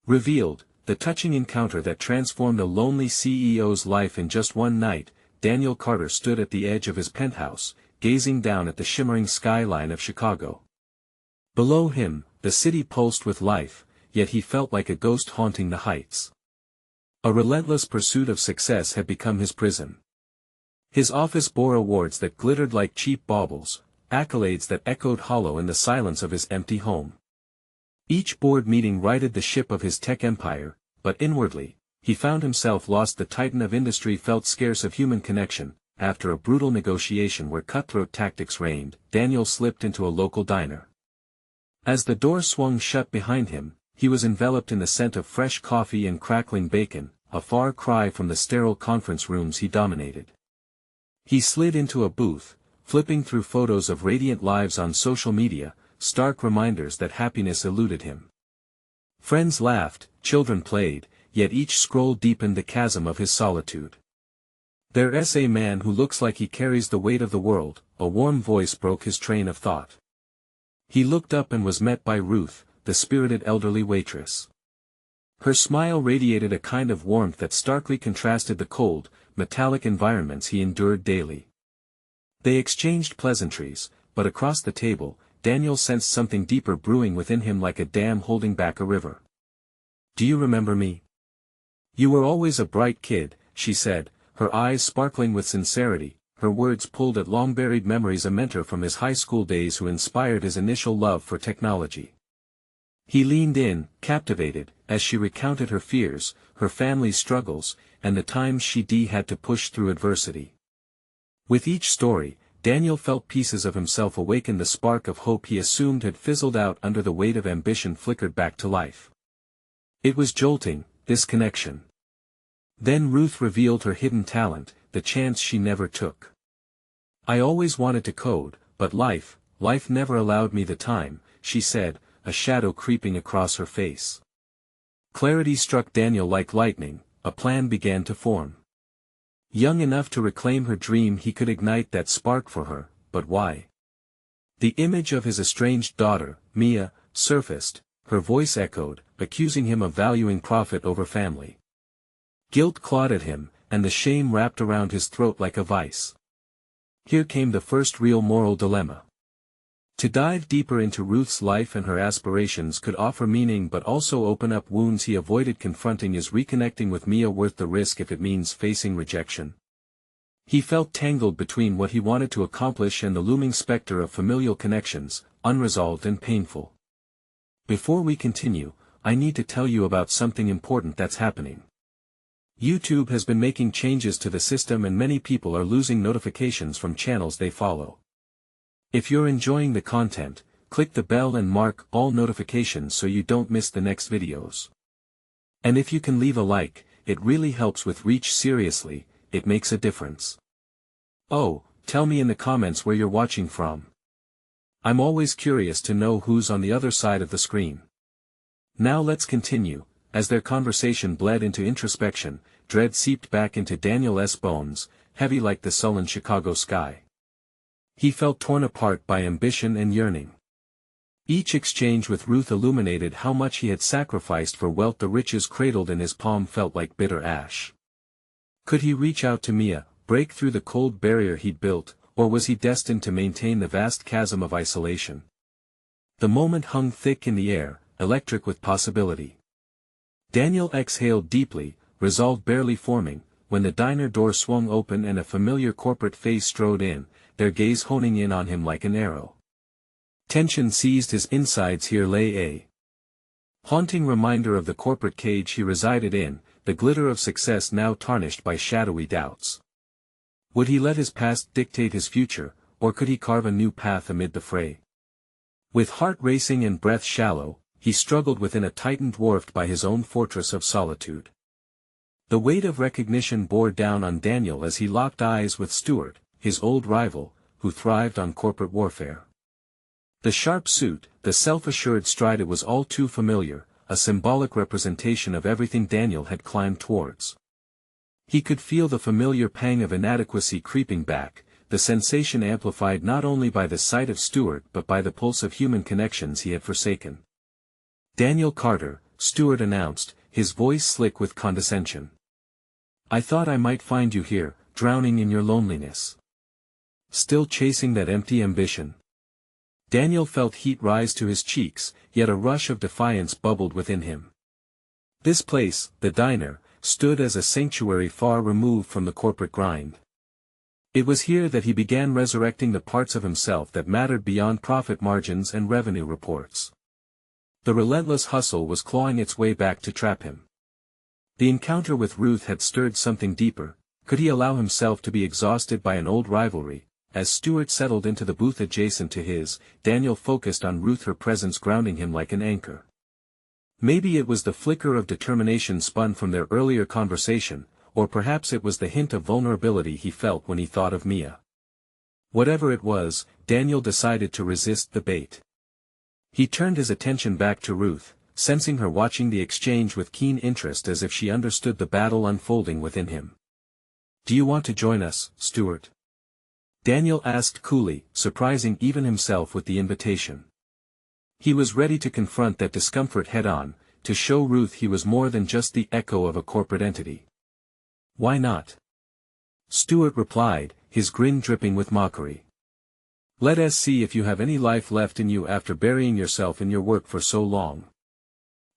Revealed, the touching encounter that transformed a lonely CEO's life in just one night. Daniel Carter stood at the edge of his penthouse, gazing down at the shimmering skyline of Chicago. Below him, the city pulsed with life, yet he felt like a ghost haunting the heights. A relentless pursuit of success had become his prison. His office bore awards that glittered like cheap baubles, accolades that echoed hollow in the silence of his empty home. Each board meeting righted the ship of his tech empire, but inwardly, he found himself lost. The titan of industry felt scarce of human connection. After a brutal negotiation where cutthroat tactics reigned, Daniel slipped into a local diner. As the door swung shut behind him, he was enveloped in the scent of fresh coffee and crackling bacon, a far cry from the sterile conference rooms he dominated. He slid into a booth, flipping through photos of radiant lives on social media, stark reminders that happiness eluded him. Friends laughed, children played, yet each scroll deepened the chasm of his solitude. "There's a man who looks like he carries the weight of the world," a warm voice broke his train of thought. He looked up and was met by Ruth, the spirited elderly waitress. Her smile radiated a kind of warmth that starkly contrasted the cold, metallic environments he endured daily. They exchanged pleasantries, but across the table, Daniel sensed something deeper brewing within him, like a dam holding back a river. "Do you remember me? You were always a bright kid," she said, her eyes sparkling with sincerity. Her words pulled at long-buried memories, a mentor from his high school days who inspired his initial love for technology. He leaned in, captivated, as she recounted her fears, her family's struggles, and the times she had to push through adversity. With each story, Daniel felt pieces of himself awaken. The spark of hope he assumed had fizzled out under the weight of ambition flickered back to life. It was jolting, this connection. Then Ruth revealed her hidden talent, the chance she never took. "I always wanted to code, but life never allowed me the time," she said, a shadow creeping across her face. Clarity struck Daniel like lightning. A plan began to form. Young enough to reclaim her dream, he could ignite that spark for her, but why? The image of his estranged daughter, Mia, surfaced, her voice echoed, accusing him of valuing profit over family. Guilt clawed at him, and the shame wrapped around his throat like a vice. Here came the first real moral dilemma. To dive deeper into Ruth's life and her aspirations could offer meaning but also open up wounds he avoided confronting. Is reconnecting with Mia worth the risk if it means facing rejection? He felt tangled between what he wanted to accomplish and the looming specter of familial connections, unresolved and painful. Before we continue, I need to tell you about something important that's happening. YouTube has been making changes to the system and many people are losing notifications from channels they follow. If you're enjoying the content, click the bell and mark all notifications so you don't miss the next videos. And if you can leave a like, it really helps with reach. Seriously, it makes a difference. Oh, tell me in the comments where you're watching from. I'm always curious to know who's on the other side of the screen. Now let's continue. As their conversation bled into introspection, dread seeped back into Daniel's bones, heavy like the sullen Chicago sky. He felt torn apart by ambition and yearning. Each exchange with Ruth illuminated how much he had sacrificed for wealth. The riches cradled in his palm felt like bitter ash. Could he reach out to Mia, break through the cold barrier he'd built, or was he destined to maintain the vast chasm of isolation? The moment hung thick in the air, electric with possibility. Daniel exhaled deeply, resolve barely forming, when the diner door swung open and a familiar corporate face strode in, their gaze honing in on him like an arrow. Tension seized his insides. Here lay a haunting reminder of the corporate cage he resided in, the glitter of success now tarnished by shadowy doubts. Would he let his past dictate his future, or could he carve a new path amid the fray? With heart racing and breath shallow, he struggled within a titan dwarfed by his own fortress of solitude. The weight of recognition bore down on Daniel as he locked eyes with Stuart, his old rival, who thrived on corporate warfare. The sharp suit, the self-assured stride, it was all too familiar, a symbolic representation of everything Daniel had climbed towards. He could feel the familiar pang of inadequacy creeping back, the sensation amplified not only by the sight of Stuart but by the pulse of human connections he had forsaken. Daniel Carter, Stuart announced, his voice slick with condescension. "I thought I might find you here, drowning in your loneliness. Still chasing that empty ambition." Daniel felt heat rise to his cheeks, yet a rush of defiance bubbled within him. This place, the diner, stood as a sanctuary far removed from the corporate grind. It was here that he began resurrecting the parts of himself that mattered beyond profit margins and revenue reports. The relentless hustle was clawing its way back to trap him. The encounter with Ruth had stirred something deeper. Could he allow himself to be exhausted by an old rivalry? As Stuart settled into the booth adjacent to his, Daniel focused on Ruth, her presence grounding him like an anchor. Maybe it was the flicker of determination spun from their earlier conversation, or perhaps it was the hint of vulnerability he felt when he thought of Mia. Whatever it was, Daniel decided to resist the bait. He turned his attention back to Ruth, sensing her watching the exchange with keen interest as if she understood the battle unfolding within him. "Do you want to join us, Stuart?" Daniel asked coolly, surprising even himself with the invitation. He was ready to confront that discomfort head-on, to show Ruth he was more than just the echo of a corporate entity. "Why not?" Stuart replied, his grin dripping with mockery. "Let us see if you have any life left in you after burying yourself in your work for so long."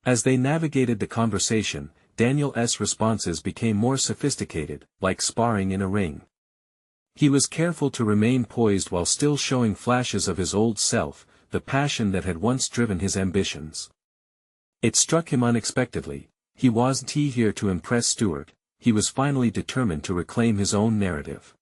As they navigated the conversation, Daniel's responses became more sophisticated, like sparring in a ring. He was careful to remain poised while still showing flashes of his old self, the passion that had once driven his ambitions. It struck him unexpectedly. He wasn't here to impress Stuart, he was finally determined to reclaim his own narrative.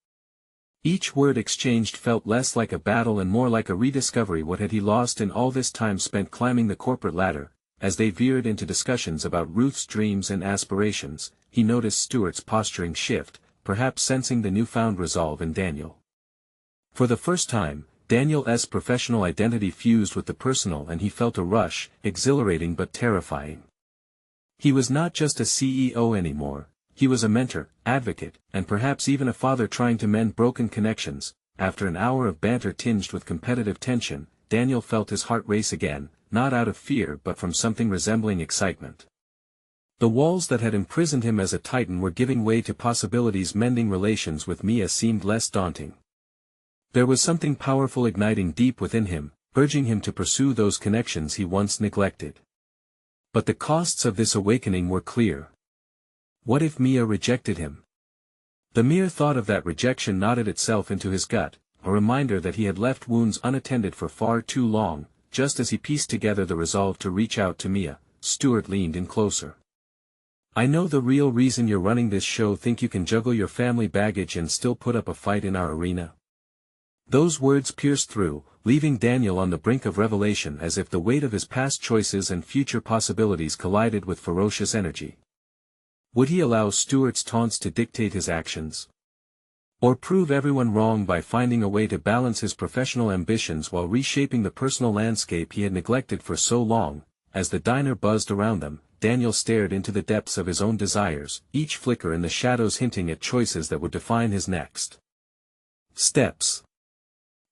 Each word exchanged felt less like a battle and more like a rediscovery. What had he lost in all this time spent climbing the corporate ladder? As they veered into discussions about Ruth's dreams and aspirations, he noticed Stuart's posturing shift, perhaps sensing the newfound resolve in Daniel. For the first time, Daniel's professional identity fused with the personal, and he felt a rush, exhilarating but terrifying. He was not just a CEO anymore, he was a mentor, advocate, and perhaps even a father trying to mend broken connections. After an hour of banter tinged with competitive tension, Daniel felt his heart race again, not out of fear but from something resembling excitement. The walls that had imprisoned him as a titan were giving way to possibilities. Mending relations with Mia seemed less daunting. There was something powerful igniting deep within him, urging him to pursue those connections he once neglected. But the costs of this awakening were clear. What if Mia rejected him? The mere thought of that rejection knotted itself into his gut, a reminder that he had left wounds unattended for far too long. Just as he pieced together the resolve to reach out to Mia, Stuart leaned in closer. "I know the real reason you're running this show. Think you can juggle your family baggage and still put up a fight in our arena?" Those words pierced through, leaving Daniel on the brink of revelation, as if the weight of his past choices and future possibilities collided with ferocious energy. Would he allow Stuart's taunts to dictate his actions? Or prove everyone wrong by finding a way to balance his professional ambitions while reshaping the personal landscape he had neglected for so long? As the diner buzzed around them, Daniel stared into the depths of his own desires, each flicker in the shadows hinting at choices that would define his next steps.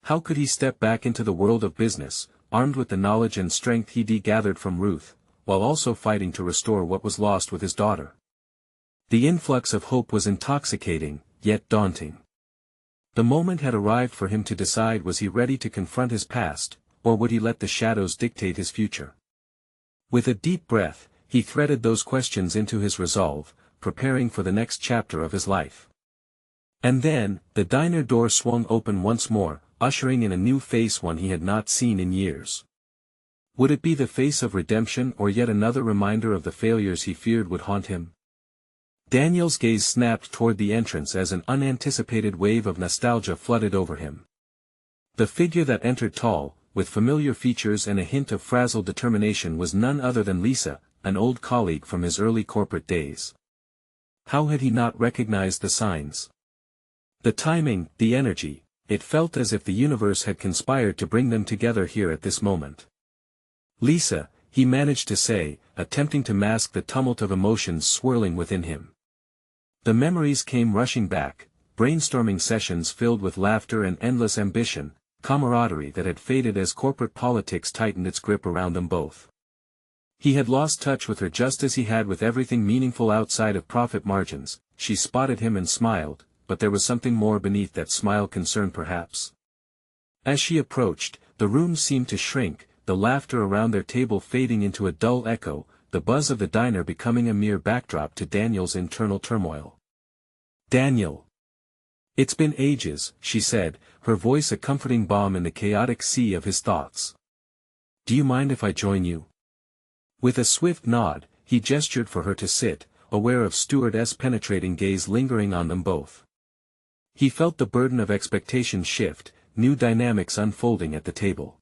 How could he step back into the world of business, armed with the knowledge and strength he'd gathered from Ruth, while also fighting to restore what was lost with his daughter? The influx of hope was intoxicating, yet daunting. The moment had arrived for him to decide: was he ready to confront his past, or would he let the shadows dictate his future? With a deep breath, he threaded those questions into his resolve, preparing for the next chapter of his life. And then, the diner door swung open once more, ushering in a new face, one he had not seen in years. Would it be the face of redemption, or yet another reminder of the failures he feared would haunt him? Daniel's gaze snapped toward the entrance as an unanticipated wave of nostalgia flooded over him. The figure that entered, tall, with familiar features and a hint of frazzled determination, was none other than Lisa, an old colleague from his early corporate days. How had he not recognized the signs? The timing, the energy, it felt as if the universe had conspired to bring them together here at this moment. "Lisa," he managed to say, attempting to mask the tumult of emotions swirling within him. The memories came rushing back, brainstorming sessions filled with laughter and endless ambition, camaraderie that had faded as corporate politics tightened its grip around them both. He had lost touch with her just as he had with everything meaningful outside of profit margins. She spotted him and smiled, but there was something more beneath that smile, concern perhaps. As she approached, the room seemed to shrink, the laughter around their table fading into a dull echo, the buzz of the diner becoming a mere backdrop to Daniel's internal turmoil. "Daniel. It's been ages," she said, her voice a comforting balm in the chaotic sea of his thoughts. "Do you mind if I join you?" With a swift nod, he gestured for her to sit, aware of Stuart's penetrating gaze lingering on them both. He felt the burden of expectation shift, new dynamics unfolding at the table.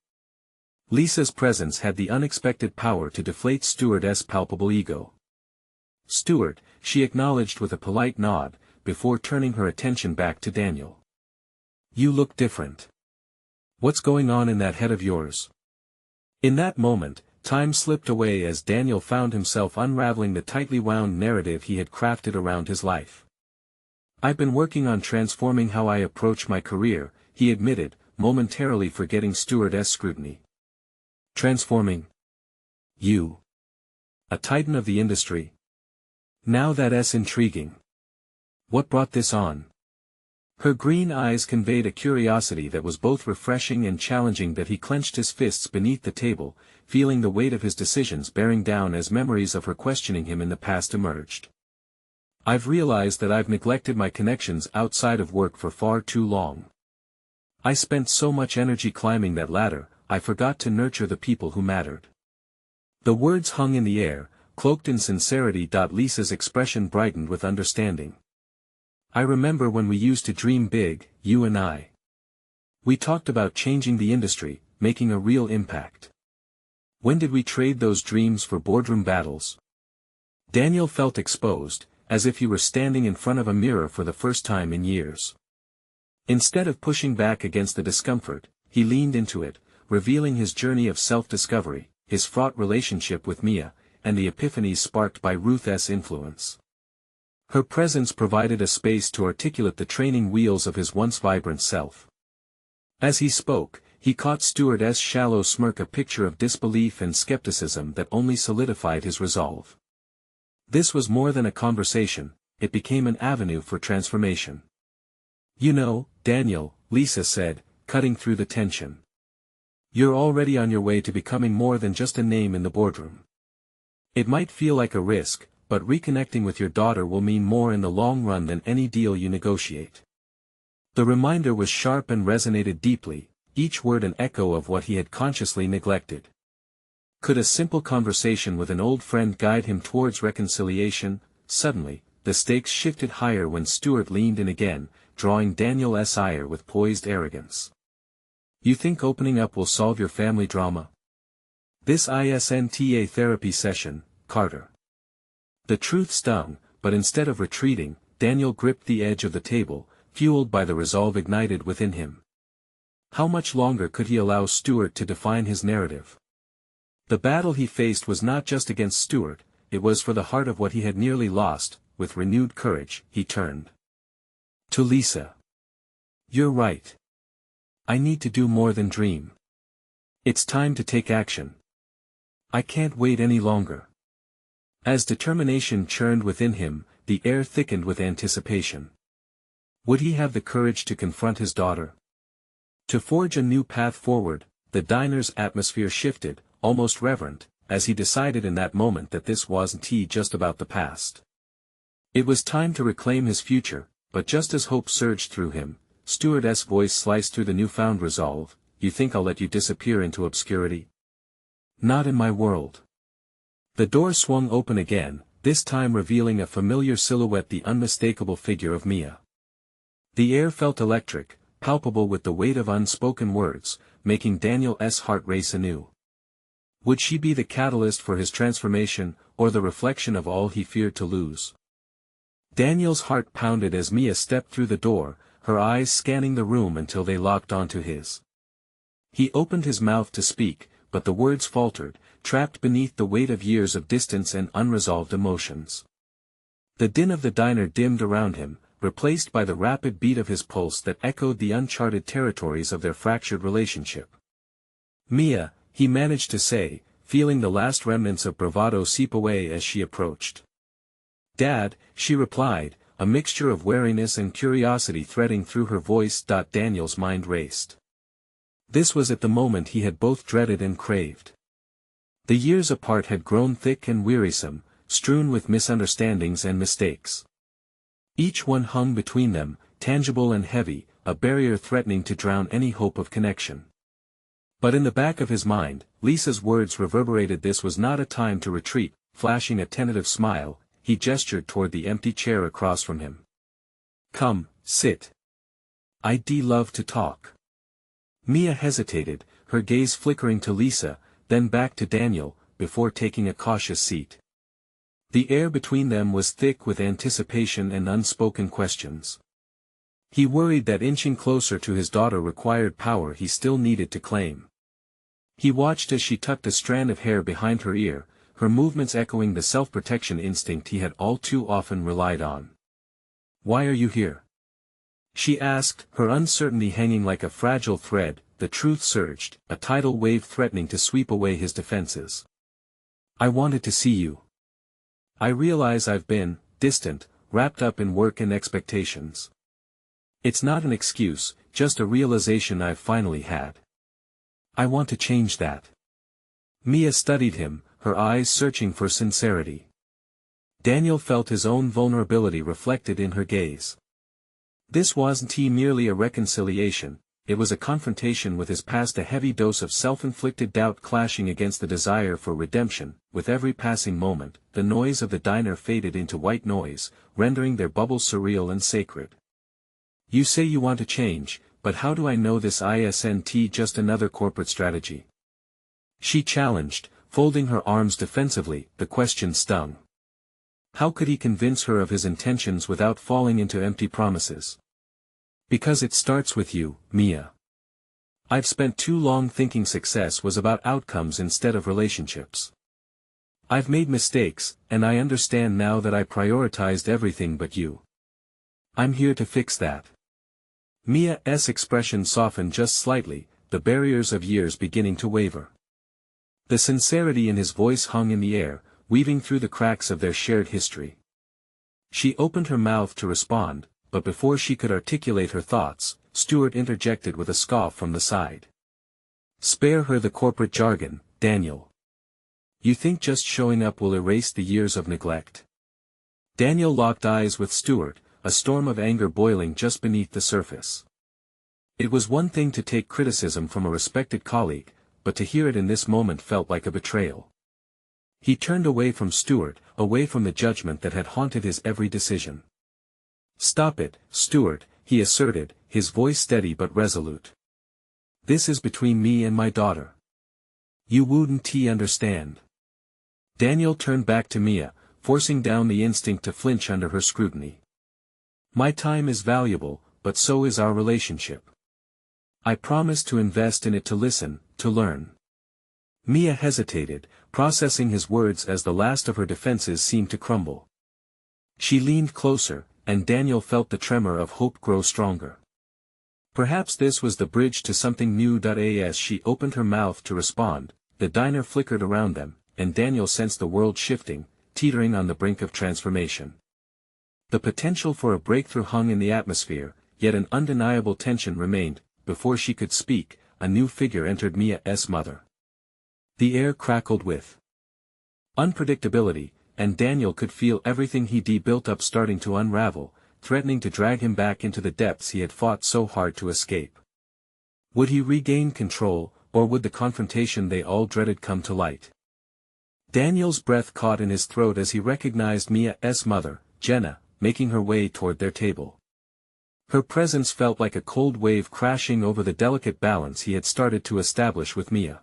Lisa's presence had the unexpected power to deflate Stuart's palpable ego. "Stuart," she acknowledged with a polite nod, before turning her attention back to Daniel. "You look different. What's going on in that head of yours?" In that moment, time slipped away as Daniel found himself unraveling the tightly wound narrative he had crafted around his life. "I've been working on transforming how I approach my career," he admitted, momentarily forgetting Stuart's scrutiny. "Transforming? You? A titan of the industry? Now that's intriguing. What brought this on?" Her green eyes conveyed a curiosity that was both refreshing and challenging. That he clenched his fists beneath the table, feeling the weight of his decisions bearing down as memories of her questioning him in the past emerged. "I've realized that I've neglected my connections outside of work for far too long. I spent so much energy climbing that ladder, I forgot to nurture the people who mattered." The words hung in the air, cloaked in sincerity. Lisa's expression brightened with understanding. "I remember when we used to dream big, you and I. We talked about changing the industry, making a real impact. When did we trade those dreams for boardroom battles?" Daniel felt exposed, as if he were standing in front of a mirror for the first time in years. Instead of pushing back against the discomfort, he leaned into it, revealing his journey of self-discovery, his fraught relationship with Mia, and the epiphanies sparked by Ruth's influence. Her presence provided a space to articulate the training wheels of his once vibrant self. As he spoke, he caught Stuart's shallow smirk, a picture of disbelief and skepticism that only solidified his resolve. This was more than a conversation, it became an avenue for transformation. "You know, Daniel," Lisa said, cutting through the tension. "You're already on your way to becoming more than just a name in the boardroom. It might feel like a risk, but reconnecting with your daughter will mean more in the long run than any deal you negotiate." The reminder was sharp and resonated deeply, each word an echo of what he had consciously neglected. Could a simple conversation with an old friend guide him towards reconciliation? Suddenly, the stakes shifted higher when Stuart leaned in again, drawing Daniel's ire with poised arrogance. "You think opening up will solve your family drama? This isn't a therapy session, Carter." The truth stung, but instead of retreating, Daniel gripped the edge of the table, fueled by the resolve ignited within him. How much longer could he allow Stuart to define his narrative? The battle he faced was not just against Stuart, it was for the heart of what he had nearly lost. With renewed courage, he turned to Lisa. "You're right. I need to do more than dream. It's time to take action. I can't wait any longer." As determination churned within him, the air thickened with anticipation. Would he have the courage to confront his daughter? To forge a new path forward? The diner's atmosphere shifted, almost reverent, as he decided in that moment that this wasn't just about the past. It was time to reclaim his future, but just as hope surged through him, Stuart's voice sliced through the newfound resolve. "You think I'll let you disappear into obscurity? Not in my world." The door swung open again, this time revealing a familiar silhouette, the unmistakable figure of Mia. The air felt electric, palpable with the weight of unspoken words, making Daniel's heart race anew. Would she be the catalyst for his transformation, or the reflection of all he feared to lose? Daniel's heart pounded as Mia stepped through the door, her eyes scanning the room until they locked onto his. He opened his mouth to speak, but the words faltered, trapped beneath the weight of years of distance and unresolved emotions. The din of the diner dimmed around him, replaced by the rapid beat of his pulse that echoed the uncharted territories of their fractured relationship. "Mia," he managed to say, feeling the last remnants of bravado seep away as she approached. "Dad," she replied, a mixture of wariness and curiosity threading through her voice. Daniel's mind raced. This was at the moment he had both dreaded and craved. The years apart had grown thick and wearisome, strewn with misunderstandings and mistakes. Each one hung between them, tangible and heavy, a barrier threatening to drown any hope of connection. But in the back of his mind, Lisa's words reverberated. This was not a time to retreat. Flashing a tentative smile, he gestured toward the empty chair across from him. "Come, sit. I'd love to talk." Mia hesitated, her gaze flickering to Lisa, then back to Daniel, before taking a cautious seat. The air between them was thick with anticipation and unspoken questions. He worried that inching closer to his daughter required power he still needed to claim. He watched as she tucked a strand of hair behind her ear, her movements echoing the self-protection instinct he had all too often relied on. "Why are you here?" she asked, her uncertainty hanging like a fragile thread. The truth surged, a tidal wave threatening to sweep away his defenses. "I wanted to see you. I realize I've been distant, wrapped up in work and expectations. It's not an excuse, just a realization I've finally had. I want to change that." Mia studied him, her eyes searching for sincerity. Daniel felt his own vulnerability reflected in her gaze. This wasn't merely a reconciliation, it was a confrontation with his past, a heavy dose of self-inflicted doubt clashing against the desire for redemption. With every passing moment, the noise of the diner faded into white noise, rendering their bubbles surreal and sacred. "You say you want to change, but how do I know this isn't just another corporate strategy?" she challenged, folding her arms defensively. The question stung. How could he convince her of his intentions without falling into empty promises? "Because it starts with you, Mia. I've spent too long thinking success was about outcomes instead of relationships. I've made mistakes, and I understand now that I prioritized everything but you. I'm here to fix that." Mia's expression softened just slightly, the barriers of years beginning to waver. The sincerity in his voice hung in the air, weaving through the cracks of their shared history. She opened her mouth to respond, but before she could articulate her thoughts, Stuart interjected with a scoff from the side. "Spare her the corporate jargon, Daniel. You think just showing up will erase the years of neglect?" Daniel locked eyes with Stuart, a storm of anger boiling just beneath the surface. It was one thing to take criticism from a respected colleague, but to hear it in this moment felt like a betrayal. He turned away from Stuart, away from the judgment that had haunted his every decision. "Stop it, Stuart," he asserted, his voice steady but resolute. "This is between me and my daughter. You wouldn't understand." Daniel turned back to Mia, forcing down the instinct to flinch under her scrutiny. "My time is valuable, but so is our relationship. I promise to invest in it, to listen, to learn." Mia hesitated, processing his words as the last of her defenses seemed to crumble. She leaned closer, and Daniel felt the tremor of hope grow stronger. Perhaps this was the bridge to something new. As she opened her mouth to respond, the diner flickered around them, and Daniel sensed the world shifting, teetering on the brink of transformation. The potential for a breakthrough hung in the atmosphere, yet an undeniable tension remained. Before she could speak, a new figure entered Mia's mother. The air crackled with unpredictability, and Daniel could feel everything he'd built up starting to unravel, threatening to drag him back into the depths he had fought so hard to escape. Would he regain control, or would the confrontation they all dreaded come to light? Daniel's breath caught in his throat as he recognized Mia's mother, Jenna, making her way toward their table. Her presence felt like a cold wave crashing over the delicate balance he had started to establish with Mia.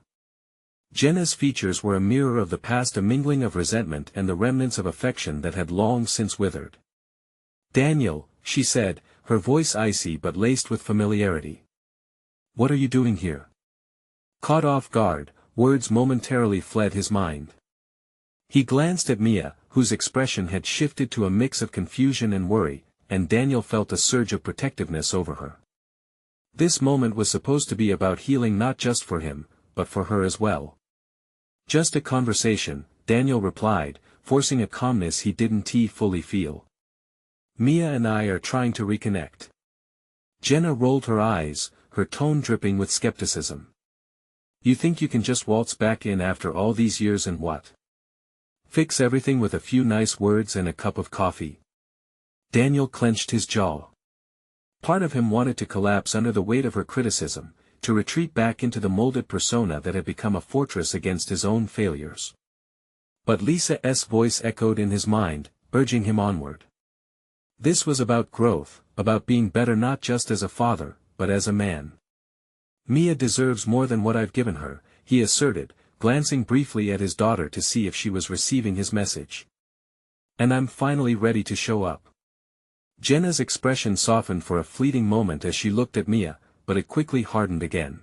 Jenna's features were a mirror of the past, a mingling of resentment and the remnants of affection that had long since withered. "Daniel," she said, her voice icy but laced with familiarity. "What are you doing here?" Caught off guard, words momentarily fled his mind. He glanced at Mia, whose expression had shifted to a mix of confusion and worry, and Daniel felt a surge of protectiveness over her. This moment was supposed to be about healing, not just for him, but for her as well. Just a conversation, Daniel replied, forcing a calmness he didn't fully feel. Mia and I are trying to reconnect. Jenna rolled her eyes, her tone dripping with skepticism. You think you can just waltz back in after all these years and what? Fix everything with a few nice words and a cup of coffee? Daniel clenched his jaw. Part of him wanted to collapse under the weight of her criticism, to retreat back into the molded persona that had become a fortress against his own failures. But Lisa's voice echoed in his mind, urging him onward. This was about growth, about being better not just as a father, but as a man. Mia deserves more than what I've given her, he asserted, glancing briefly at his daughter to see if she was receiving his message. And I'm finally ready to show up. Jenna's expression softened for a fleeting moment as she looked at Mia, but it quickly hardened again.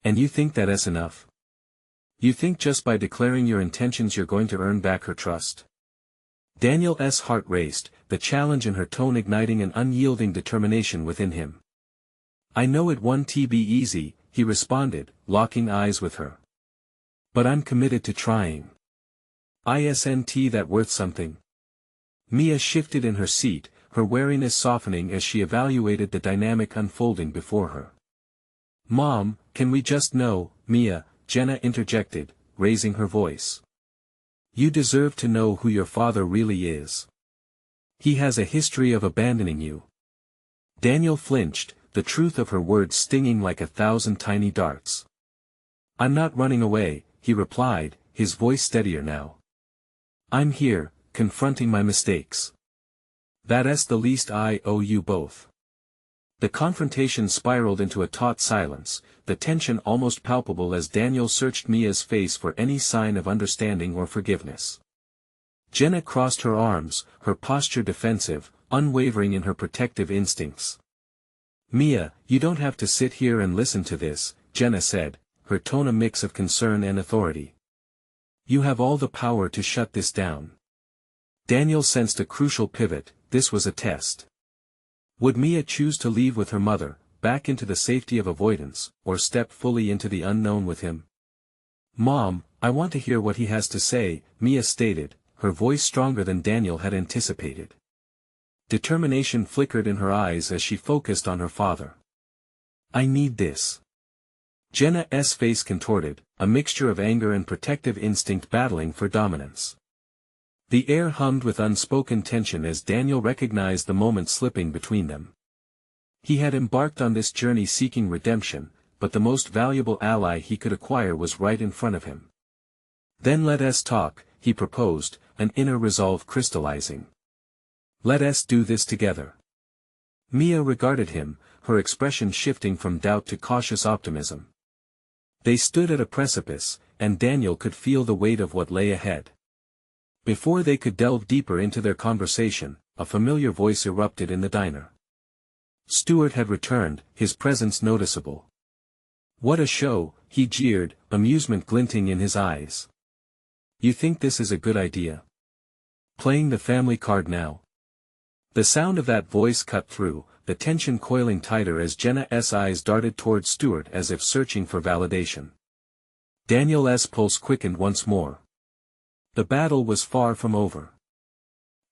And you think that's enough? You think just by declaring your intentions you're going to earn back her trust? Daniel's heart raced, the challenge in her tone igniting an unyielding determination within him. I know it won't be easy, he responded, locking eyes with her. But I'm committed to trying. Isn't that worth something? Mia shifted in her seat, her wariness softening as she evaluated the dynamic unfolding before her. Mom, can we just know, Mia, Jenna interjected, raising her voice. You deserve to know who your father really is. He has a history of abandoning you. Daniel flinched, the truth of her words stinging like 1,000 tiny darts. I'm not running away, he replied, his voice steadier now. I'm here, confronting my mistakes. That's the least I owe you both. The confrontation spiraled into a taut silence, the tension almost palpable as Daniel searched Mia's face for any sign of understanding or forgiveness. Jenna crossed her arms, her posture defensive, unwavering in her protective instincts. Mia, you don't have to sit here and listen to this, Jenna said, her tone a mix of concern and authority. You have all the power to shut this down. Daniel sensed a crucial pivot, this was a test. Would Mia choose to leave with her mother, back into the safety of avoidance, or step fully into the unknown with him? Mom, I want to hear what he has to say, Mia stated, her voice stronger than Daniel had anticipated. Determination flickered in her eyes as she focused on her father. I need this. Jenna's face contorted, a mixture of anger and protective instinct battling for dominance. The air hummed with unspoken tension as Daniel recognized the moment slipping between them. He had embarked on this journey seeking redemption, but the most valuable ally he could acquire was right in front of him. Then let us talk, he proposed, an inner resolve crystallizing. Let us do this together. Mia regarded him, her expression shifting from doubt to cautious optimism. They stood at a precipice, and Daniel could feel the weight of what lay ahead. Before they could delve deeper into their conversation, a familiar voice erupted in the diner. Stuart had returned, his presence noticeable. What a show, he jeered, amusement glinting in his eyes. You think this is a good idea? Playing the family card now? The sound of that voice cut through, the tension coiling tighter as Jenna's eyes darted toward Stuart as if searching for validation. Daniel's pulse quickened once more. The battle was far from over.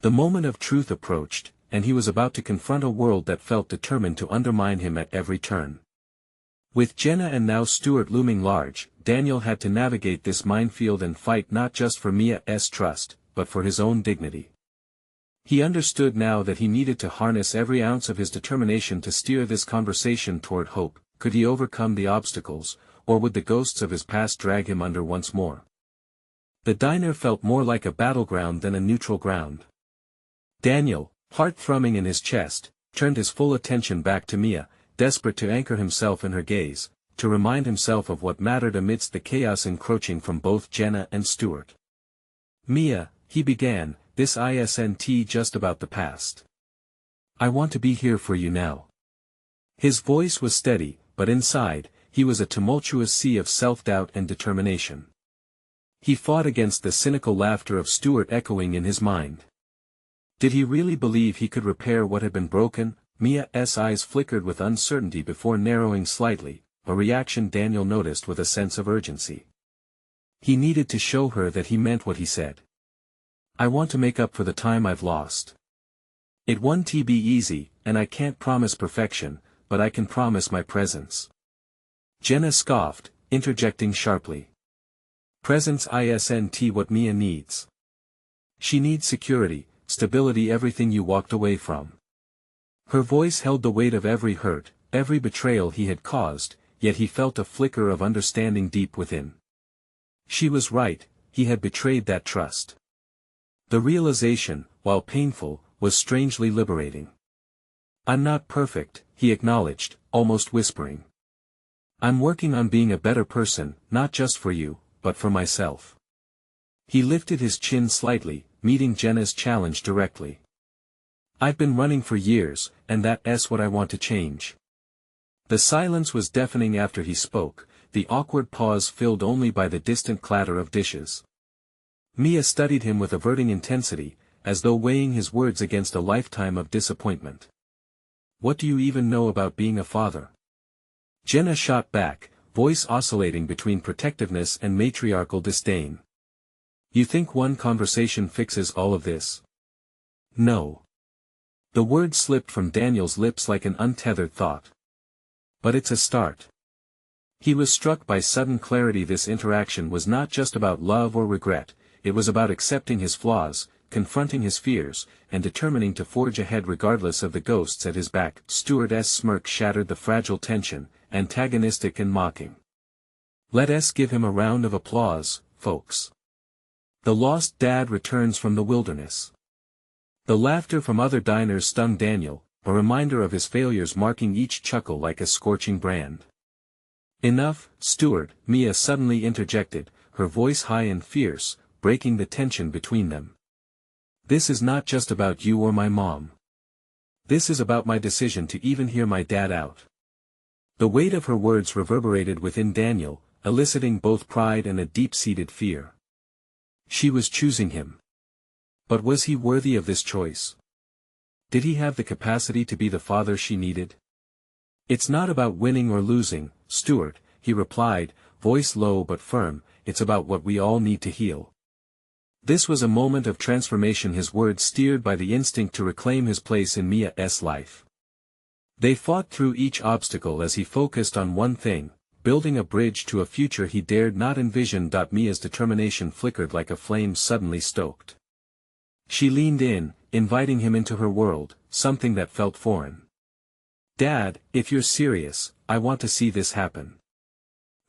The moment of truth approached, and he was about to confront a world that felt determined to undermine him at every turn. With Jenna and now Stuart looming large, Daniel had to navigate this minefield and fight not just for Mia's trust, but for his own dignity. He understood now that he needed to harness every ounce of his determination to steer this conversation toward hope. Could he overcome the obstacles, or would the ghosts of his past drag him under once more? The diner felt more like a battleground than a neutral ground. Daniel, heart thrumming in his chest, turned his full attention back to Mia, desperate to anchor himself in her gaze, to remind himself of what mattered amidst the chaos encroaching from both Jenna and Stuart. Mia, he began, this isn't just about the past. I want to be here for you now. His voice was steady, but inside, he was a tumultuous sea of self-doubt and determination. He fought against the cynical laughter of Stuart echoing in his mind. Did he really believe he could repair what had been broken? Mia's eyes flickered with uncertainty before narrowing slightly, a reaction Daniel noticed with a sense of urgency. He needed to show her that he meant what he said. I want to make up for the time I've lost. It won't be easy, and I can't promise perfection, but I can promise my presence. Jenna scoffed, interjecting sharply. Presence isn't what Mia needs. She needs security, stability, everything you walked away from. Her voice held the weight of every hurt, every betrayal he had caused, yet he felt a flicker of understanding deep within. She was right, he had betrayed that trust. The realization, while painful, was strangely liberating. I'm not perfect, he acknowledged, almost whispering. I'm working on being a better person, not just for you, but for myself. He lifted his chin slightly, meeting Jenna's challenge directly. I've been running for years, and that's what I want to change. The silence was deafening after he spoke, the awkward pause filled only by the distant clatter of dishes. Mia studied him with averting intensity, as though weighing his words against a lifetime of disappointment. What do you even know about being a father? Jenna shot back, voice oscillating between protectiveness and matriarchal disdain. You think one conversation fixes all of this? No. The word slipped from Daniel's lips like an untethered thought. But it's a start. He was struck by sudden clarity. This interaction was not just about love or regret, it was about accepting his flaws, confronting his fears, and determining to forge ahead regardless of the ghosts at his back. Stuart's smirk shattered the fragile tension, antagonistic and mocking. Let's give him a round of applause, folks. The lost dad returns from the wilderness. The laughter from other diners stung Daniel, a reminder of his failures marking each chuckle like a scorching brand. Enough, Stuart, Mia suddenly interjected, her voice high and fierce, breaking the tension between them. This is not just about you or my mom. This is about my decision to even hear my dad out. The weight of her words reverberated within Daniel, eliciting both pride and a deep-seated fear. She was choosing him. But was he worthy of this choice? Did he have the capacity to be the father she needed? It's not about winning or losing, Stuart, he replied, voice low but firm, it's about what we all need to heal. This was a moment of transformation, his words steered by the instinct to reclaim his place in Mia's life. They fought through each obstacle as he focused on one thing, building a bridge to a future he dared not envision. Mia's determination flickered like a flame suddenly stoked. She leaned in, inviting him into her world, something that felt foreign. Dad, if you're serious, I want to see this happen.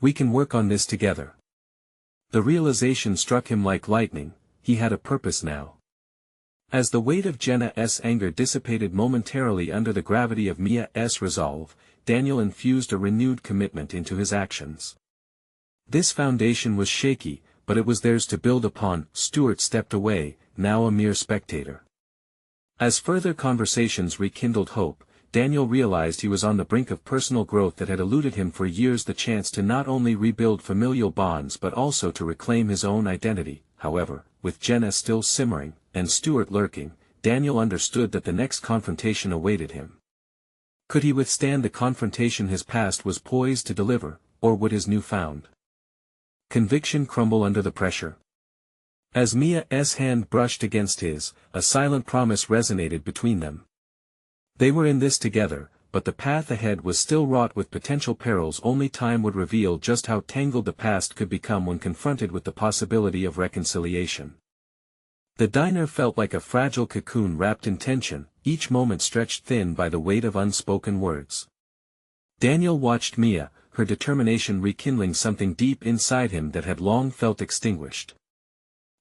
We can work on this together. The realization struck him like lightning, he had a purpose now. As the weight of Jenna's anger dissipated momentarily under the gravity of Mia's resolve, Daniel infused a renewed commitment into his actions. This foundation was shaky, but it was theirs to build upon. Stuart stepped away, now a mere spectator. As further conversations rekindled hope, Daniel realized he was on the brink of personal growth that had eluded him for years, the chance to not only rebuild familial bonds but also to reclaim his own identity. However, with Jenna still simmering, and Stuart lurking, Daniel understood that the next confrontation awaited him. Could he withstand the confrontation his past was poised to deliver, or would his newfound conviction crumble under the pressure? As Mia's hand brushed against his, a silent promise resonated between them. They were in this together, but the path ahead was still wrought with potential perils. Only time would reveal just how tangled the past could become when confronted with the possibility of reconciliation. The diner felt like a fragile cocoon wrapped in tension, each moment stretched thin by the weight of unspoken words. Daniel watched Mia, her determination rekindling something deep inside him that had long felt extinguished.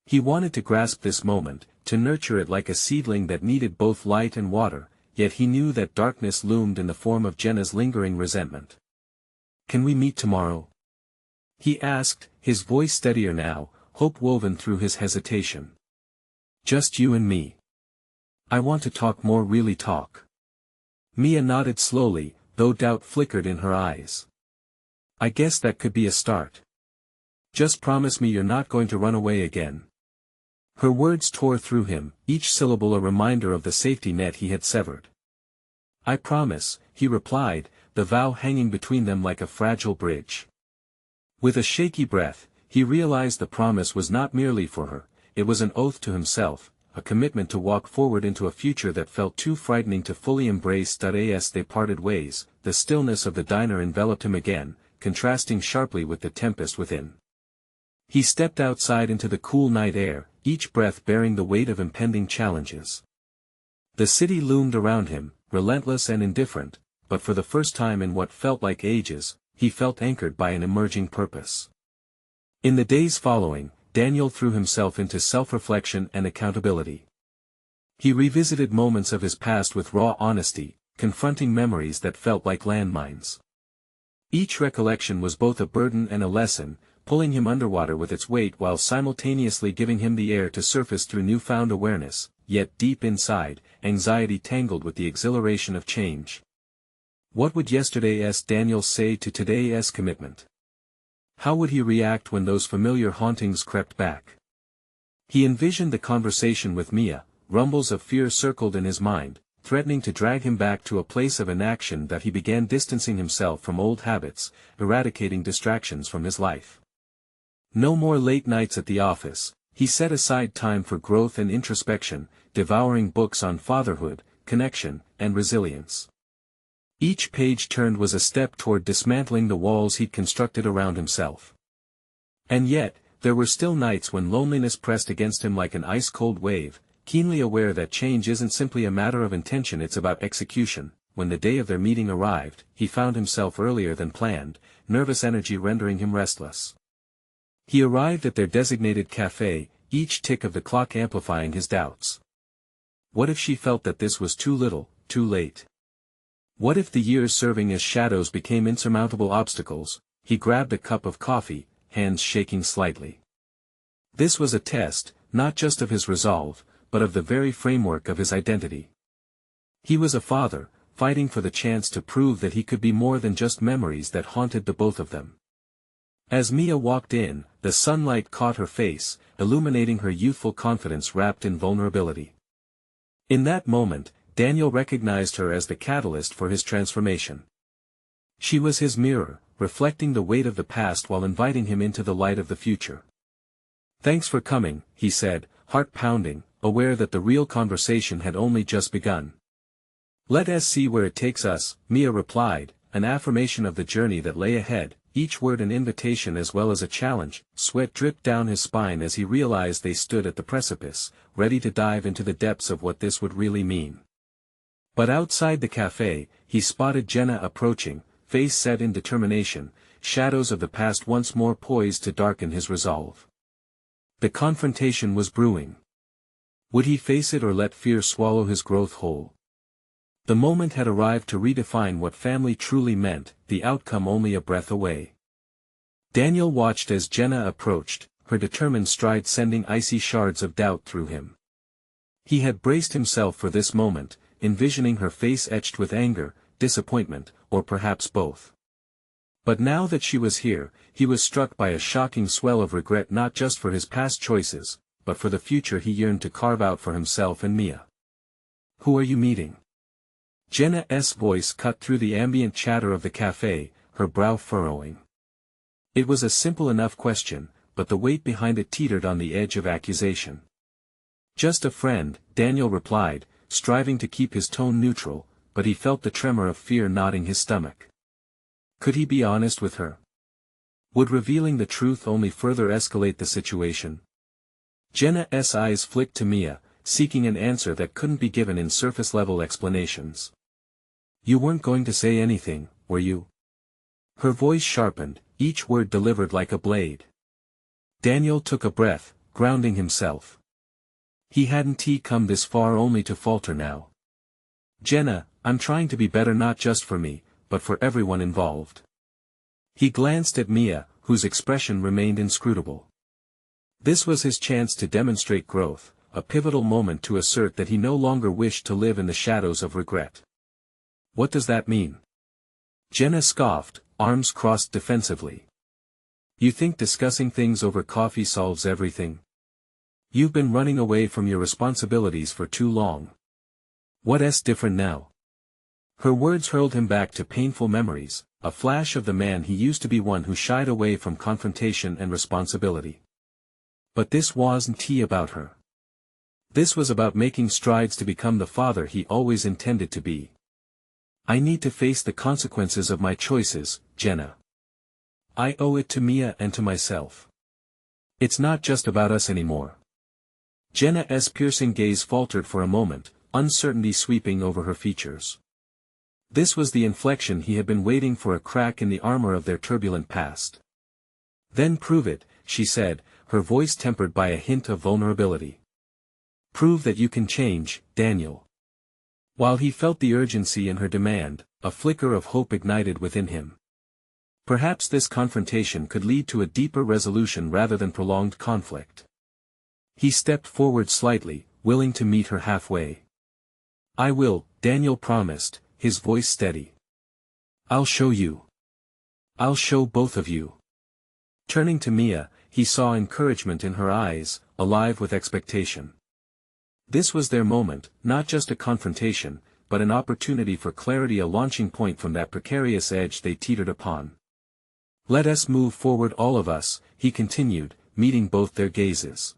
He wanted to grasp this moment, to nurture it like a seedling that needed both light and water, yet he knew that darkness loomed in the form of Jenna's lingering resentment. Can we meet tomorrow? He asked, his voice steadier now, hope woven through his hesitation. Just you and me. I want to talk more, really talk. Mia nodded slowly, though doubt flickered in her eyes. I guess that could be a start. Just promise me you're not going to run away again. Her words tore through him, each syllable a reminder of the safety net he had severed. I promise, he replied, the vow hanging between them like a fragile bridge. With a shaky breath, He realized the promise was not merely for her, it was an oath to himself, a commitment to walk forward into a future that felt too frightening to fully embrace. As they parted ways, the stillness of the diner enveloped him again, contrasting sharply with the tempest within. He stepped outside into the cool night air, each breath bearing the weight of impending challenges. The city loomed around him, relentless and indifferent, but for the first time in what felt like ages, he felt anchored by an emerging purpose. In the days following, Daniel threw himself into self-reflection and accountability. He revisited moments of his past with raw honesty, confronting memories that felt like landmines. Each recollection was both a burden and a lesson, pulling him underwater with its weight while simultaneously giving him the air to surface through newfound awareness, yet deep inside, anxiety tangled with the exhilaration of change. What would yesterday's Daniel say to today's commitment? How would he react when those familiar hauntings crept back? He envisioned the conversation with Mia, rumbles of fear circled in his mind, threatening to drag him back to a place of inaction that he began distancing himself from old habits, eradicating distractions from his life. No more late nights at the office, he set aside time for growth and introspection, devouring books on fatherhood, connection, and resilience. Each page turned was a step toward dismantling the walls he'd constructed around himself. And yet, there were still nights when loneliness pressed against him like an ice-cold wave, keenly aware that change isn't simply a matter of intention, it's about execution. When the day of their meeting arrived, he found himself earlier than planned, nervous energy rendering him restless. He arrived at their designated cafe, each tick of the clock amplifying his doubts. What if she felt that this was too little, too late? What if the years serving as shadows became insurmountable obstacles? He grabbed a cup of coffee, hands shaking slightly. This was a test, not just of his resolve, but of the very framework of his identity. He was a father, fighting for the chance to prove that he could be more than just memories that haunted the both of them. As Mia walked in, the sunlight caught her face, illuminating her youthful confidence wrapped in vulnerability. In that moment, Daniel recognized her as the catalyst for his transformation. She was his mirror, reflecting the weight of the past while inviting him into the light of the future. "Thanks for coming," he said, heart pounding, aware that the real conversation had only just begun. "Let us see where it takes us," Mia replied, an affirmation of the journey that lay ahead, each word an invitation as well as a challenge. Sweat dripped down his spine as he realized they stood at the precipice, ready to dive into the depths of what this would really mean. But outside the cafe, he spotted Jenna approaching, face set in determination, shadows of the past once more poised to darken his resolve. The confrontation was brewing. Would he face it or let fear swallow his growth whole? The moment had arrived to redefine what family truly meant, the outcome only a breath away. Daniel watched as Jenna approached, her determined stride sending icy shards of doubt through him. He had braced himself for this moment, envisioning her face etched with anger, disappointment, or perhaps both. But now that she was here, he was struck by a shocking swell of regret, not just for his past choices, but for the future he yearned to carve out for himself and Mia. "Who are you meeting?" Jenna's voice cut through the ambient chatter of the cafe, her brow furrowing. It was a simple enough question, but the weight behind it teetered on the edge of accusation. "Just a friend," Daniel replied, striving to keep his tone neutral, but he felt the tremor of fear knotting his stomach. Could he be honest with her? Would revealing the truth only further escalate the situation? Jenna's eyes flicked to Mia, seeking an answer that couldn't be given in surface-level explanations. "You weren't going to say anything, were you?" Her voice sharpened, each word delivered like a blade. Daniel took a breath, grounding himself. He hadn't come this far only to falter now. "Jenna, I'm trying to be better not just for me, but for everyone involved." He glanced at Mia, whose expression remained inscrutable. This was his chance to demonstrate growth, a pivotal moment to assert that he no longer wished to live in the shadows of regret. "What does that mean?" Jenna scoffed, arms crossed defensively. "You think discussing things over coffee solves everything? You've been running away from your responsibilities for too long. What's different now?" Her words hurled him back to painful memories, a flash of the man he used to be, one who shied away from confrontation and responsibility. But this wasn't about her. This was about making strides to become the father he always intended to be. I need to face the consequences of my choices, Jenna. I owe it to Mia and to myself. It's not just about us anymore. Jenna's piercing gaze faltered for a moment, uncertainty sweeping over her features. This was the inflection he had been waiting for, a crack in the armor of their turbulent past. Then prove it, she said, her voice tempered by a hint of vulnerability. Prove that you can change, Daniel. While he felt the urgency in her demand, a flicker of hope ignited within him. Perhaps this confrontation could lead to a deeper resolution rather than prolonged conflict. He stepped forward slightly, willing to meet her halfway. I will, Daniel promised, his voice steady. I'll show you. I'll show both of you. Turning to Mia, he saw encouragement in her eyes, alive with expectation. This was their moment, not just a confrontation, but an opportunity for clarity, a launching point from that precarious edge they teetered upon. Let us move forward, all of us, he continued, meeting both their gazes.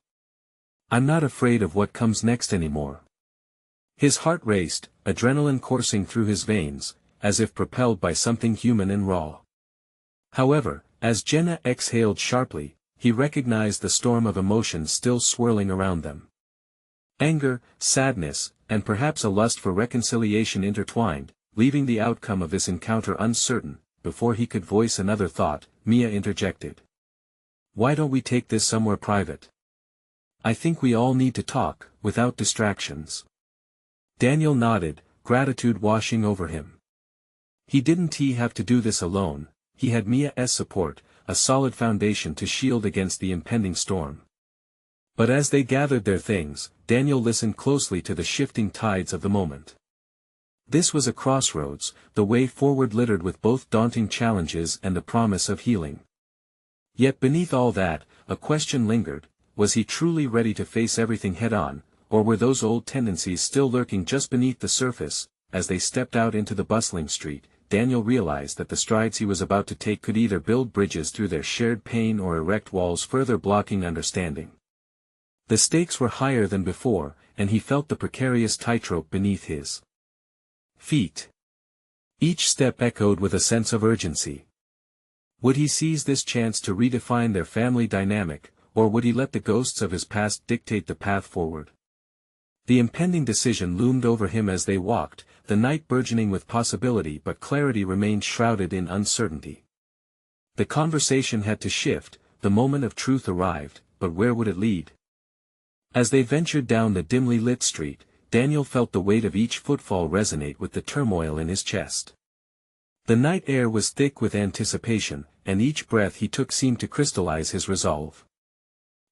I'm not afraid of what comes next anymore. His heart raced, adrenaline coursing through his veins, as if propelled by something human and raw. However, as Jenna exhaled sharply, he recognized the storm of emotions still swirling around them. Anger, sadness, and perhaps a lust for reconciliation intertwined, leaving the outcome of this encounter uncertain. Before he could voice another thought, Mia interjected. Why don't we take this somewhere private? I think we all need to talk, without distractions. Daniel nodded, gratitude washing over him. He didn't have to do this alone, he had Mia's support, a solid foundation to shield against the impending storm. But as they gathered their things, Daniel listened closely to the shifting tides of the moment. This was a crossroads, the way forward littered with both daunting challenges and the promise of healing. Yet beneath all that, a question lingered: was he truly ready to face everything head-on, or were those old tendencies still lurking just beneath the surface? As they stepped out into the bustling street, Daniel realized that the strides he was about to take could either build bridges through their shared pain or erect walls further blocking understanding. The stakes were higher than before, and he felt the precarious tightrope beneath his feet. Each step echoed with a sense of urgency. Would he seize this chance to redefine their family dynamic, or would he let the ghosts of his past dictate the path forward? The impending decision loomed over him as they walked, the night burgeoning with possibility, but clarity remained shrouded in uncertainty. The conversation had to shift, the moment of truth arrived, but where would it lead? As they ventured down the dimly lit street, Daniel felt the weight of each footfall resonate with the turmoil in his chest. The night air was thick with anticipation, and each breath he took seemed to crystallize his resolve.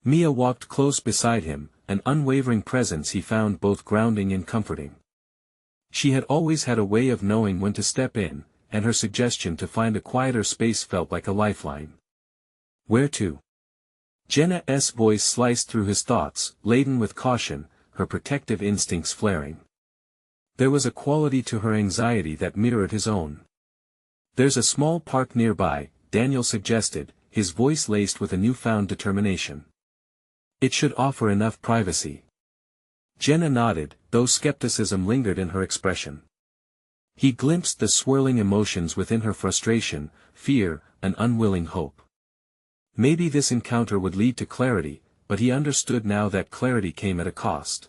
Mia walked close beside him, an unwavering presence he found both grounding and comforting. She had always had a way of knowing when to step in, and her suggestion to find a quieter space felt like a lifeline. Where to? Jenna's voice sliced through his thoughts, laden with caution, her protective instincts flaring. There was a quality to her anxiety that mirrored his own. There's a small park nearby, Daniel suggested, his voice laced with a newfound determination. It should offer enough privacy. Jenna nodded, though skepticism lingered in her expression. He glimpsed the swirling emotions within her: frustration, fear, an unwilling hope. Maybe this encounter would lead to clarity, but he understood now that clarity came at a cost.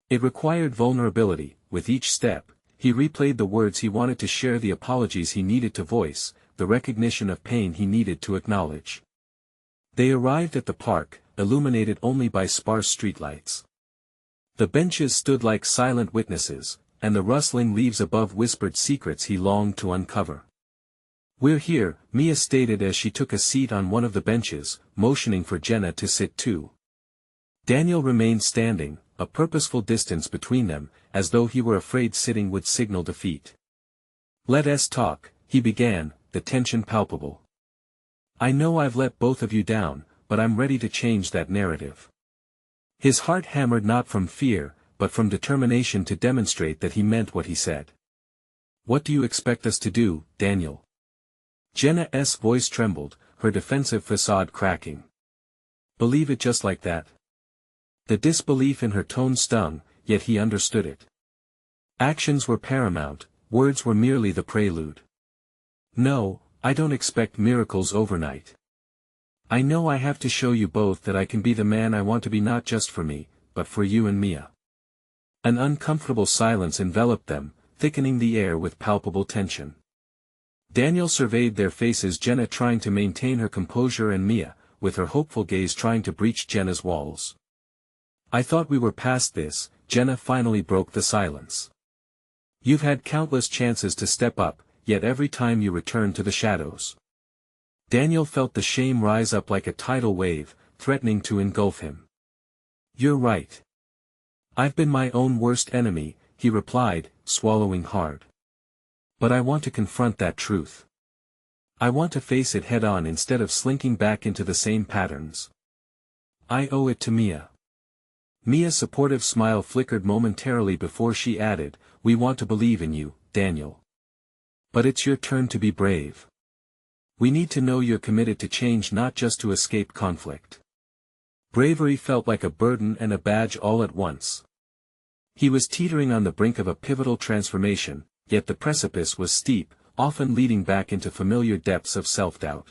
It required vulnerability. With each step, he replayed the words he wanted to share, the apologies he needed to voice, the recognition of pain he needed to acknowledge. They arrived at the park, illuminated only by sparse streetlights. The benches stood like silent witnesses, and the rustling leaves above whispered secrets he longed to uncover. We're here, Mia stated as she took a seat on one of the benches, motioning for Jenna to sit too. Daniel remained standing, a purposeful distance between them, as though he were afraid sitting would signal defeat. Let us talk, he began, the tension palpable. I know I've let both of you down, but I'm ready to change that narrative. His heart hammered not from fear, but from determination to demonstrate that he meant what he said. What do you expect us to do, Daniel? Jenna's voice trembled, her defensive facade cracking. Believe it just like that? The disbelief in her tone stung, yet he understood it. Actions were paramount, words were merely the prelude. No, I don't expect miracles overnight. I know I have to show you both that I can be the man I want to be, not just for me, but for you and Mia. An uncomfortable silence enveloped them, thickening the air with palpable tension. Daniel surveyed their faces, Jenna trying to maintain her composure and Mia, with her hopeful gaze trying to breach Jenna's walls. I thought we were past this, Jenna finally broke the silence. You've had countless chances to step up, yet every time you return to the shadows. Daniel felt the shame rise up like a tidal wave, threatening to engulf him. You're right. I've been my own worst enemy, he replied, swallowing hard. But I want to confront that truth. I want to face it head-on instead of slinking back into the same patterns. I owe it to Mia. Mia's supportive smile flickered momentarily before she added, we want to believe in you, Daniel. But it's your turn to be brave. We need to know you're committed to change, not just to escape conflict. Bravery felt like a burden and a badge all at once. He was teetering on the brink of a pivotal transformation, yet the precipice was steep, often leading back into familiar depths of self-doubt.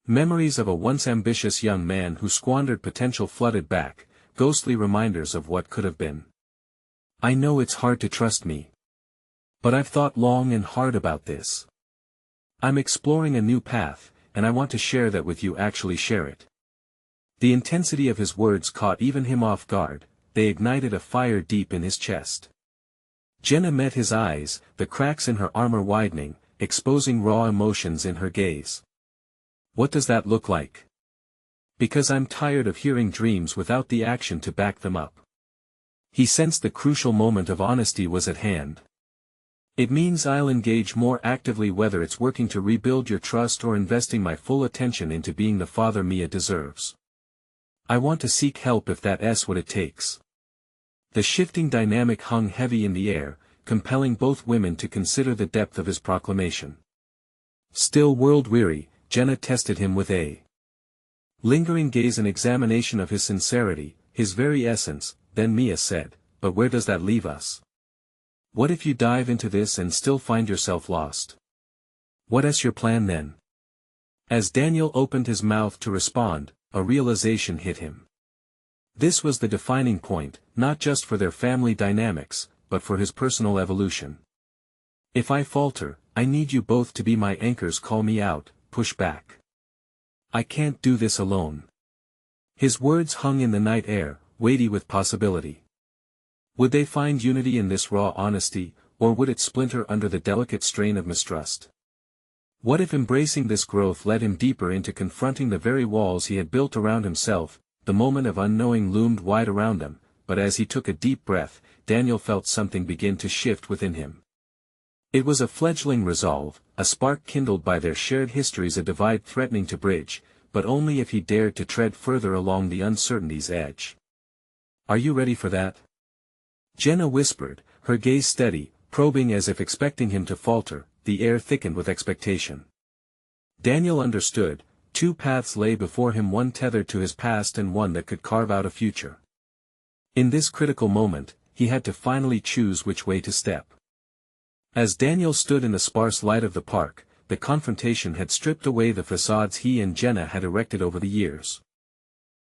Memories of a once ambitious young man who squandered potential flooded back, ghostly reminders of what could have been. I know it's hard to trust me. But I've thought long and hard about this. I'm exploring a new path, and I want to share that with you, actually share it. The intensity of his words caught even him off guard, they ignited a fire deep in his chest. Jenna met his eyes, the cracks in her armor widening, exposing raw emotions in her gaze. What does that look like? Because I'm tired of hearing dreams without the action to back them up. He sensed the crucial moment of honesty was at hand. It means I'll engage more actively, whether it's working to rebuild your trust or investing my full attention into being the father Mia deserves. I want to seek help if that's what it takes. The shifting dynamic hung heavy in the air, compelling both women to consider the depth of his proclamation. Still world-weary, Jenna tested him with a lingering gaze, an examination of his sincerity, his very essence. Then Mia said, but where does that leave us? What if you dive into this and still find yourself lost? What's your plan then? As Daniel opened his mouth to respond, a realization hit him. This was the defining point, not just for their family dynamics, but for his personal evolution. If I falter, I need you both to be my anchors. Call me out, push back. I can't do this alone. His words hung in the night air, weighty with possibility. Would they find unity in this raw honesty, or would it splinter under the delicate strain of mistrust? What if embracing this growth led him deeper into confronting the very walls he had built around himself? The moment of unknowing loomed wide around them, but as he took a deep breath, Daniel felt something begin to shift within him. It was a fledgling resolve, a spark kindled by their shared histories, a divide threatening to bridge, but only if he dared to tread further along the uncertainty's edge. Are you ready for that? Jenna whispered, her gaze steady, probing as if expecting him to falter. The air thickened with expectation. Daniel understood, two paths lay before him, one tethered to his past and one that could carve out a future. In this critical moment, he had to finally choose which way to step. As Daniel stood in the sparse light of the park, the confrontation had stripped away the facades he and Jenna had erected over the years.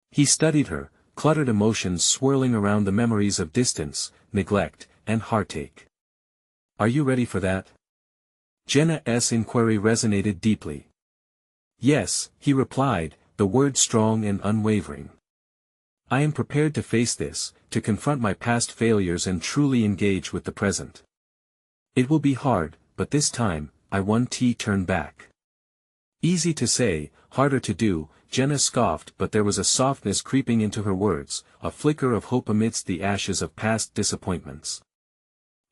He studied her, cluttered emotions swirling around, the memories of distance, neglect, and heartache. Are you ready for that? Jenna's inquiry resonated deeply. Yes, he replied, the word strong and unwavering. I am prepared to face this, to confront my past failures and truly engage with the present. It will be hard, but this time, I won't turn back. Easy to say, harder to do, Jenna scoffed, but there was a softness creeping into her words, a flicker of hope amidst the ashes of past disappointments.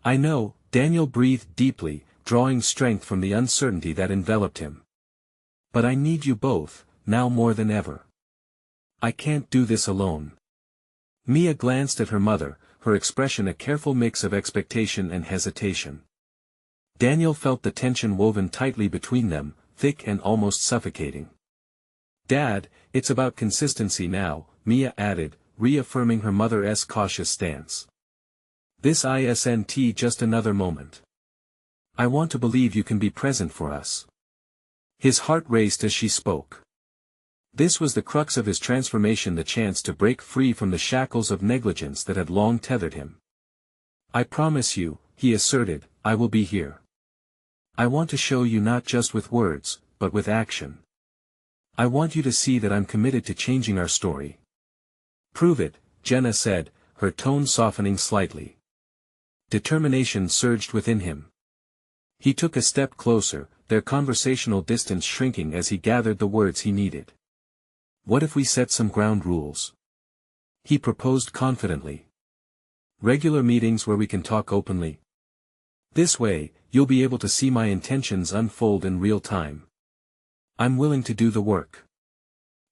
I know, Daniel breathed deeply, drawing strength from the uncertainty that enveloped him. But I need you both, now more than ever. I can't do this alone. Mia glanced at her mother, her expression a careful mix of expectation and hesitation. Daniel felt the tension woven tightly between them, thick and almost suffocating. "Dad, it's about consistency now," Mia added, reaffirming her mother's cautious stance. "This isn't just another moment. I want to believe you can be present for us." His heart raced as she spoke. This was the crux of his transformation, the chance to break free from the shackles of negligence that had long tethered him. "I promise you," he asserted, "I will be here. I want to show you not just with words, but with action. I want you to see that I'm committed to changing our story." "Prove it," Jenna said, her tone softening slightly. Determination surged within him. He took a step closer, their conversational distance shrinking as he gathered the words he needed. "What if we set some ground rules?" he proposed confidently. "Regular meetings where we can talk openly. This way, you'll be able to see my intentions unfold in real time. I'm willing to do the work."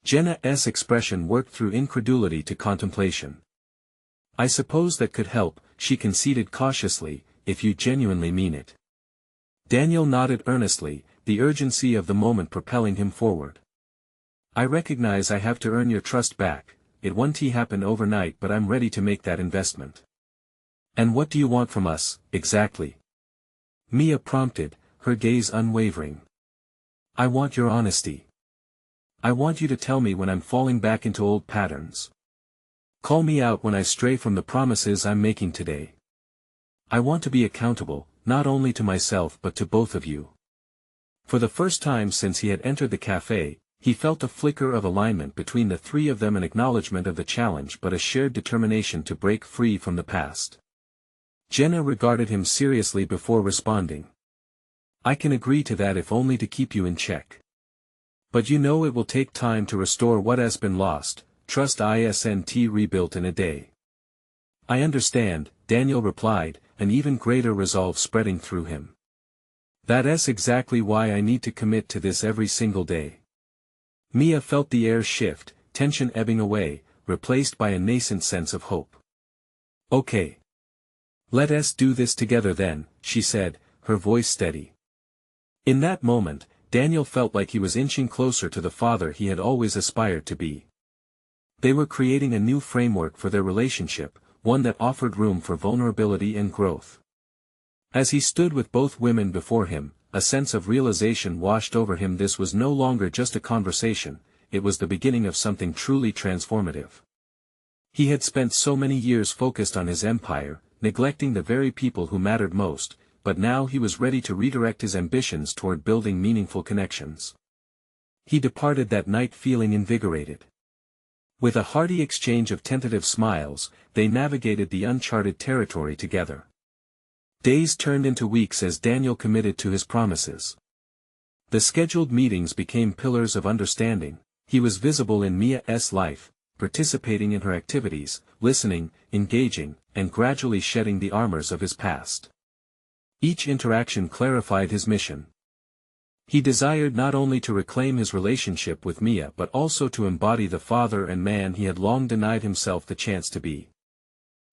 Jenna's expression worked through incredulity to contemplation. "I suppose that could help," she conceded cautiously, "if you genuinely mean it." Daniel nodded earnestly, the urgency of the moment propelling him forward. "I recognize I have to earn your trust back. It won't happen overnight, but I'm ready to make that investment." "And what do you want from us, exactly?" Mia prompted, her gaze unwavering. "I want your honesty. I want you to tell me when I'm falling back into old patterns. Call me out when I stray from the promises I'm making today. I want to be accountable, not only to myself but to both of you." For the first time since he had entered the cafe, he felt a flicker of alignment between the three of them, an acknowledgement of the challenge but a shared determination to break free from the past. Jenna regarded him seriously before responding. "I can agree to that if only to keep you in check. But you know it will take time to restore what has been lost. Trust isn't rebuilt in a day." "I understand," Daniel replied, an even greater resolve spreading through him. "That's exactly why I need to commit to this every single day." Mia felt the air shift, tension ebbing away, replaced by a nascent sense of hope. "Okay. Let us do this together then," she said, her voice steady. In that moment, Daniel felt like he was inching closer to the father he had always aspired to be. They were creating a new framework for their relationship, one that offered room for vulnerability and growth. As he stood with both women before him, a sense of realization washed over him. This was no longer just a conversation, it was the beginning of something truly transformative. He had spent so many years focused on his empire, neglecting the very people who mattered most, but now he was ready to redirect his ambitions toward building meaningful connections. He departed that night feeling invigorated. With a hearty exchange of tentative smiles, they navigated the uncharted territory together. Days turned into weeks as Daniel committed to his promises. The scheduled meetings became pillars of understanding. He was visible in Mia's life, participating in her activities, listening, engaging, and gradually shedding the armors of his past. Each interaction clarified his mission. He desired not only to reclaim his relationship with Mia but also to embody the father and man he had long denied himself the chance to be.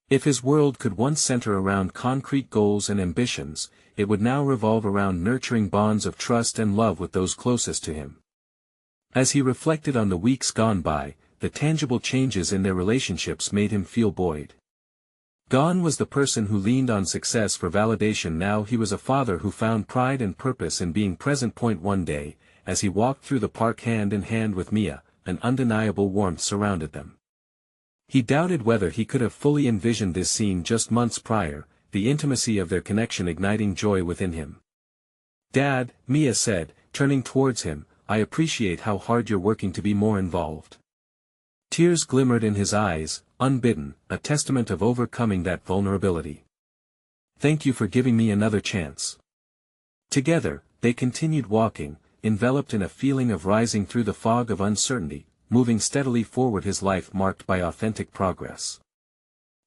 If his world could once center around concrete goals and ambitions, it would now revolve around nurturing bonds of trust and love with those closest to him. As he reflected on the weeks gone by, the tangible changes in their relationships made him feel buoyed. Gone was the person who leaned on success for validation. Now he was a father who found pride and purpose in being present. One day, as he walked through the park hand in hand with Mia, an undeniable warmth surrounded them. He doubted whether he could have fully envisioned this scene just months prior, the intimacy of their connection igniting joy within him. "Dad," Mia said, turning towards him, "I appreciate how hard you're working to be more involved." Tears glimmered in his eyes, unbidden, a testament of overcoming that vulnerability. "Thank you for giving me another chance." Together, they continued walking, enveloped in a feeling of rising through the fog of uncertainty, moving steadily forward, his life marked by authentic progress.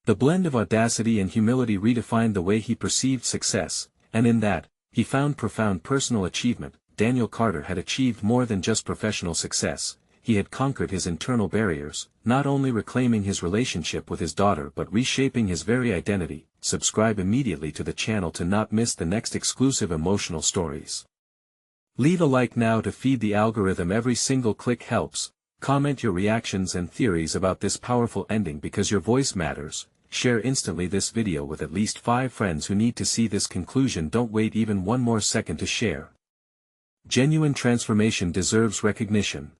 The blend of audacity and humility redefined the way he perceived success, and in that, he found profound personal achievement. Daniel Carter had achieved more than just professional success. He had conquered his internal barriers, not only reclaiming his relationship with his daughter but reshaping his very identity, subscribe immediately to the channel to not miss the next exclusive emotional stories. Leave a like now to feed the algorithm. Every single click helps. Comment your reactions and theories about this powerful ending because your voice matters. Share instantly this video with at least 5 friends who need to see this conclusion. Don't wait even one more second to share. Genuine transformation deserves recognition.